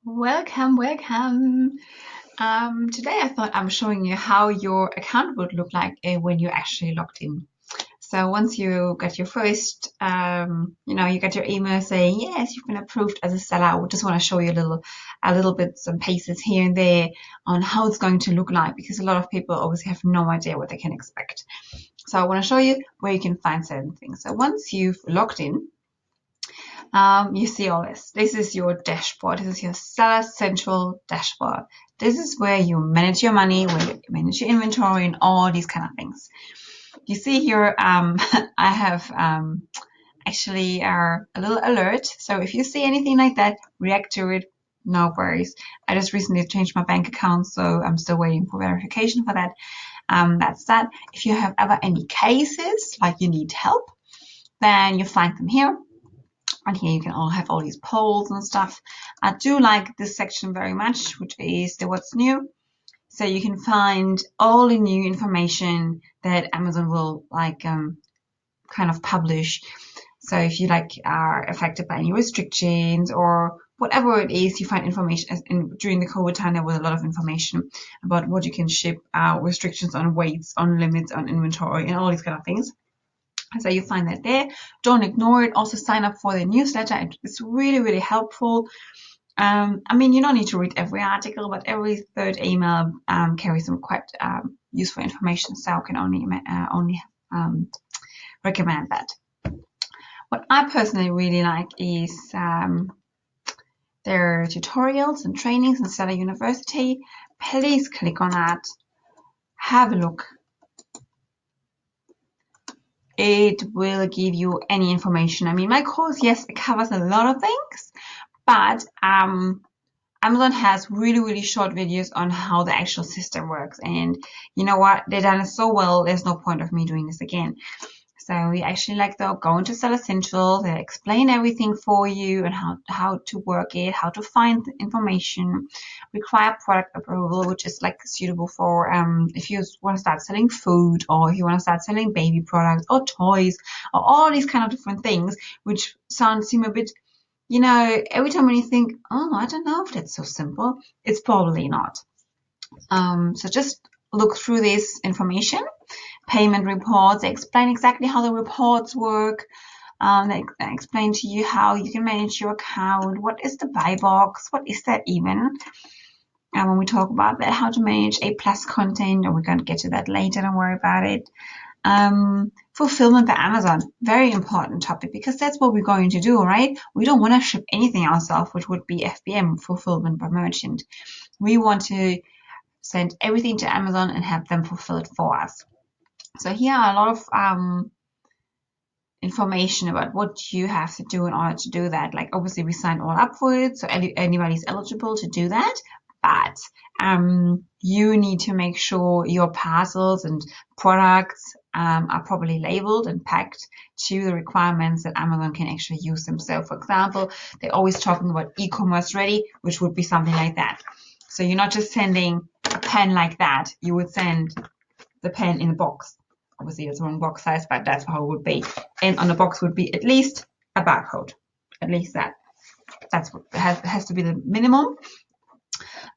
Welcome, welcome. Today I thought I'm showing you how your account would look like when you're actually logged in. So once you get your first, you get your email saying, yes, you've been approved as a seller. I just want to show you a little bit, some pieces here and there on how it's going to look like because a lot of people obviously have no idea what they can expect. So I want to show you where you can find certain things. So once you've logged in, you see all this. This is your dashboard. This is your Seller Central dashboard. This is where you manage your money, where you manage your inventory, and all these kind of things. You see here, I have actually a little alert. So if you see anything like that, react to it. No worries. I just recently changed my bank account, so I'm still waiting for verification for that. That's that. If you have ever any cases, like you need help, then you find them here. And here you can all have all these polls and stuff. I do like this section very much, which is the what's new. So you can find all the new information that Amazon will kind of publish. So if you are affected by any restrictions or whatever it is, you find information. During the COVID time, there was a lot of information about what you can ship, restrictions on weights, on limits, on inventory, and all these kind of things. So you find that there. Don't ignore it. Also sign up for the newsletter. It's really, really helpful. You don't need to read every article, but every third email carries some quite useful information. So I can only recommend that. What I personally really like is their tutorials and trainings in Seller University. Please click on that. Have a look. It will give you any information. My course, yes, it covers a lot of things, but Amazon has really, really short videos on how the actual system works. And you know what? They've done it so well, there's no point of me doing this again. So we actually they'll go into Seller Central, they'll explain everything for you and how to work it, how to find the information, require product approval, which is suitable for if you want to start selling food or if you want to start selling baby products or toys or all these kind of different things, which seem a bit, every time when you think, oh, I don't know if that's so simple, it's probably not. So just look through this information. Payment reports, they explain exactly how the reports work. They explain to you how you can manage your account. What is the buy box? What is that even? And when we talk about that, how to manage A+ content, and we're going to get to that later, don't worry about it. Fulfillment by Amazon, very important topic because that's what we're going to do, right? We don't want to ship anything ourselves, which would be FBM, fulfillment by merchant. We want to send everything to Amazon and have them fulfill it for us. So here are a lot of information about what you have to do in order to do that. Obviously we sign all up for it, so anybody's eligible to do that. But you need to make sure your parcels and products are properly labeled and packed to the requirements that Amazon can actually use them. So, for example, they're always talking about e-commerce ready, which would be something like that. So you're not just sending a pen like that. You would send the pen in a box. Obviously, it's the wrong box size, but that's how it would be. And on the box would be at least a barcode. At least that. That's what has to be the minimum.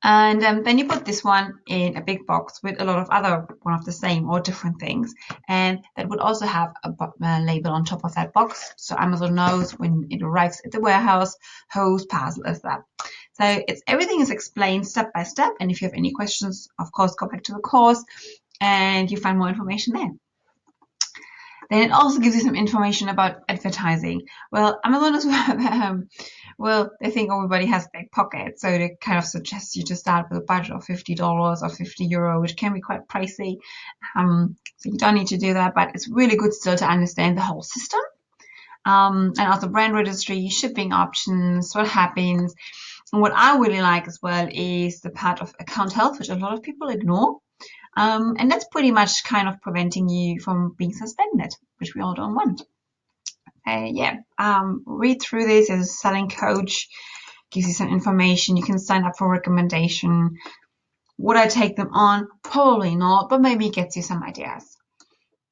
And then you put this one in a big box with a lot of other one of the same or different things. And that would also have a label on top of that box. So Amazon knows when it arrives at the warehouse, whose parcel is that. So everything is explained step by step. And if you have any questions, of course, go back to the course and you find more information there. Then it also gives you some information about advertising. Well, Amazon is they think everybody has back pockets, so they kind of suggest you to start with a budget of $50 or €50, which can be quite pricey. So you don't need to do that, but it's really good still to understand the whole system. And also brand registry, shipping options, what happens. And what I really like as well is the part of account health, which a lot of people ignore. And that's pretty much kind of preventing you from being suspended, which we all don't want. Read through this as a selling coach, gives you some information. You can sign up for recommendation. Would I take them on? Probably not, but maybe it gets you some ideas.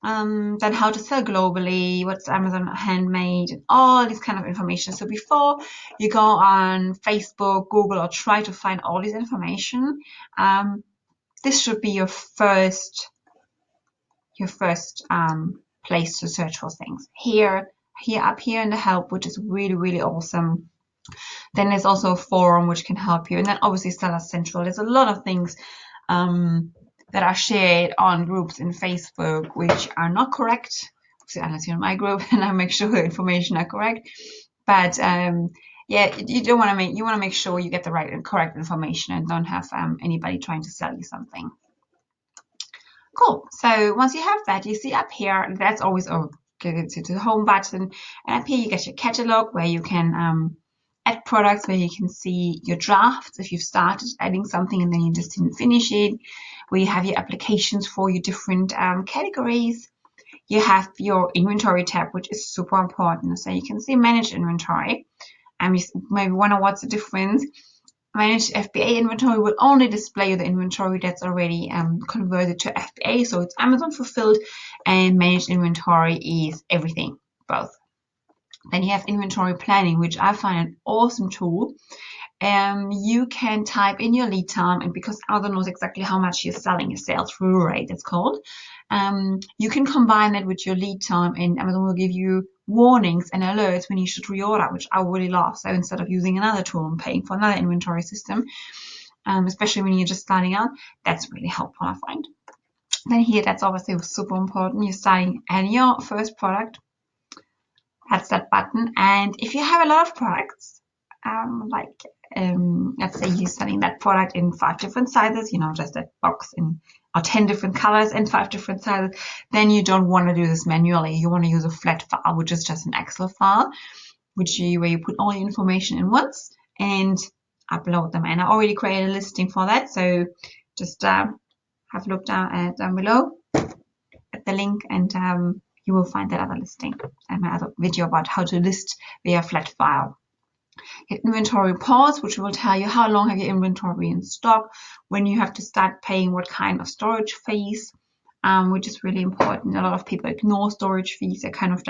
then how to sell globally, what's Amazon handmade, and all this kind of information. So before you go on Facebook, Google, or try to find all this information, this should be your first place to search for things. Up here in the help, which is really, really awesome. Then there's also a forum which can help you, and then obviously Seller Central. There's a lot of things that are shared on groups in Facebook which are not correct. Unless you're in my group, and I make sure the information are correct. But yeah, you want to make sure you get the right and correct information and don't have anybody trying to sell you something. Cool. So once you have that, you see up here, that's always to the home button, and up here you get your catalog where you can add products, where you can see your drafts if you've started adding something and then you just didn't finish it, where you have your applications for your different categories. You have your inventory tab, which is super important. So you can see manage inventory. You maybe wonder what's the difference. Managed FBA inventory will only display the inventory that's already converted to FBA, so it's Amazon fulfilled, and managed inventory is everything, both. Then you have inventory planning, which I find an awesome tool. You can type in your lead time, and because Amazon knows exactly how much you're selling, your sales through rate, it's called. You can combine that with your lead time, and Amazon will give you warnings and alerts when you should reorder, which I really love. So instead of using another tool and paying for another inventory system, especially when you're just starting out, that's really helpful, I find. Then here, that's obviously super important. You're starting adding your first product. That's that button. And if you have a lot of products, let's say you're selling that product in 5 different sizes, just a box or 10 different colors and 5 different sizes, then you don't want to do this manually. You want to use a flat file, which is just an Excel file, where you put all your information in once and upload them. And I already created a listing for that, so just have a look down below at the link, and you will find that other listing and my other video about how to list via flat file. Hit inventory reports, which will tell you how long have your inventory in stock, when you have to start paying what kind of storage fees, which is really important. A lot of people ignore storage fees. They kind of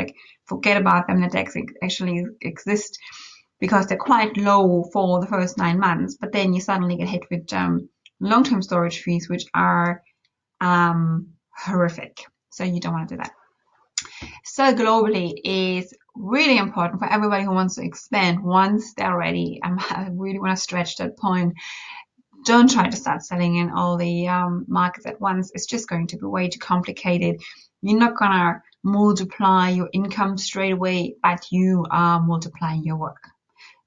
forget about them, that they actually exist, because they're quite low for the first 9 months. But then you suddenly get hit with long-term storage fees, which are horrific. So you don't want to do that. So globally is really important for everybody who wants to expand once they're ready. I really want to stretch that point. Don't try to start selling in all the markets at once. It's just going to be way too complicated. You're not going to multiply your income straight away, but you are multiplying your work.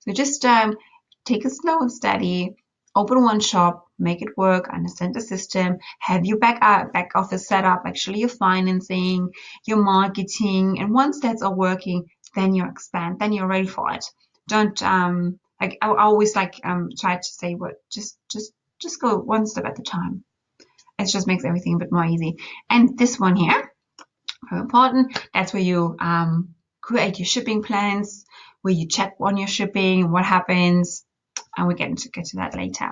So just take it slow and steady. Open one shop, make it work, understand the system, have your back office set up, actually your financing, your marketing, and once that's all working, then you expand, then you're ready for it. Don't I always try to say just go one step at a time. It just makes everything a bit more easy. And this one here, very important. That's where you create your shipping plans, where you check on your shipping, what happens, and we get to that later.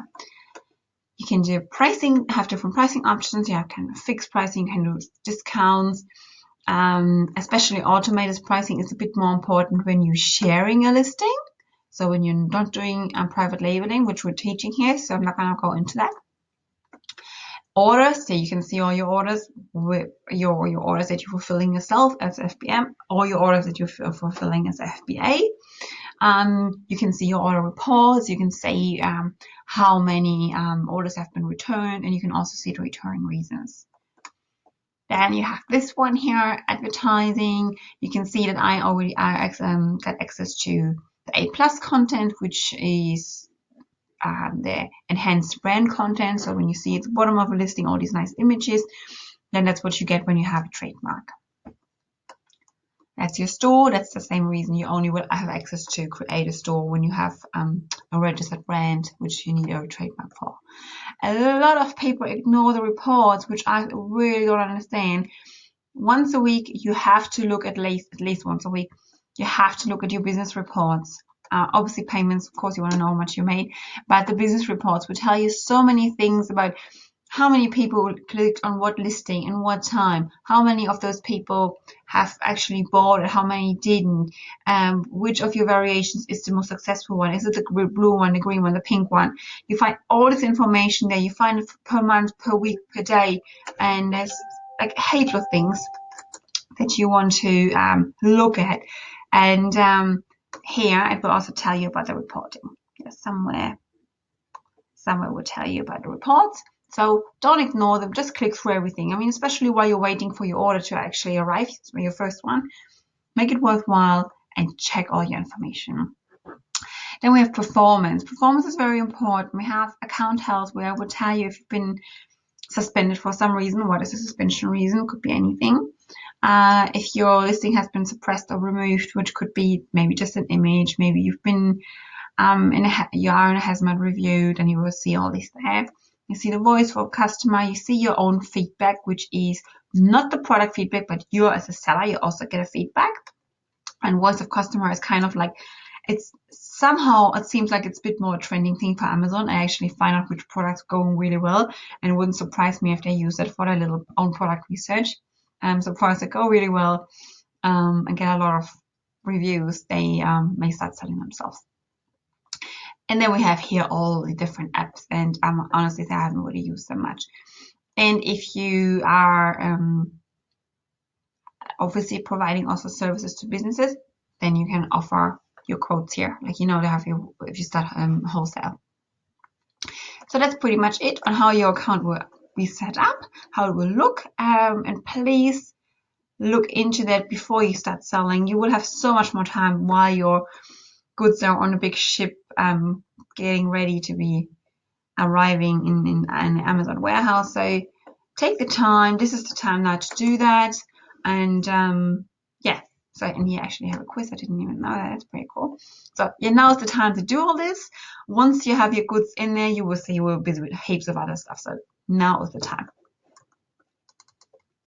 You can do pricing, have different pricing options. You have kind of fixed pricing, you can do discounts. Especially automated pricing is a bit more important when you're sharing a listing. So when you're not doing private labeling, which we're teaching here, so I'm not going to go into that. Orders, so you can see all your orders, with your orders that you're fulfilling yourself as FBM, or your orders that you're fulfilling as FBA. You can see your order reports, you can see how many orders have been returned, and you can also see the return reasons. Then you have this one here, advertising. You can see that I already got access to the A+ content, which is the enhanced brand content. So when you see at the bottom of a listing all these nice images, then that's what you get when you have a trademark. That's your store. That's the same reason you only will have access to create a store when you have a registered brand, which you need a trademark for. A lot of people ignore the reports, which I really don't understand. Once a week, you have to look at least once a week. You have to look at your business reports. Obviously, payments, of course, you want to know how much you made, but the business reports will tell you so many things about how many people clicked on what listing and what time, how many of those people have actually bought it, how many didn't, which of your variations is the most successful one, is it the blue one, the green one, the pink one. You find all this information there. You find it per month, per week, per day, and there's like a heap of things that you want to look at. And here it will also tell you about the reporting. Somewhere will tell you about the reports. So don't ignore them, just click through everything. I mean, especially while you're waiting for your order to actually arrive, your first one, make it worthwhile and check all your information. Then we have performance. Performance is very important. We have account health, where I will tell you if you've been suspended for some reason. What is the suspension reason? Could be anything. If your listing has been suppressed or removed, which could be maybe just an image, maybe you've been you are in a hazmat review, and you will see all this there. You see the voice for customer, you see your own feedback, which is not the product feedback, but you as a seller, you also get a feedback. And voice of customer is kind of like, it's somehow, it seems like it's a bit more a trending thing for Amazon. I actually find out which products are going really well, and it wouldn't surprise me if they use it for their little own product research. So products that go really well and get a lot of reviews, they may start selling themselves. And then we have here all the different apps, and honestly, I haven't really used them much. And if you are obviously providing also services to businesses, then you can offer your quotes here, like they have your, if you start wholesale. So that's pretty much it on how your account will be set up, how it will look, and please look into that before you start selling. You will have so much more time while your goods are on a big ship, getting ready to be arriving in an Amazon warehouse. So take the time. This is the time now to do that. And yeah, so, and you actually have a quiz. I didn't even know that. That's pretty cool. So yeah, now's the time to do all this. Once you have your goods in there, you will see you will be busy with heaps of other stuff. So now is the time.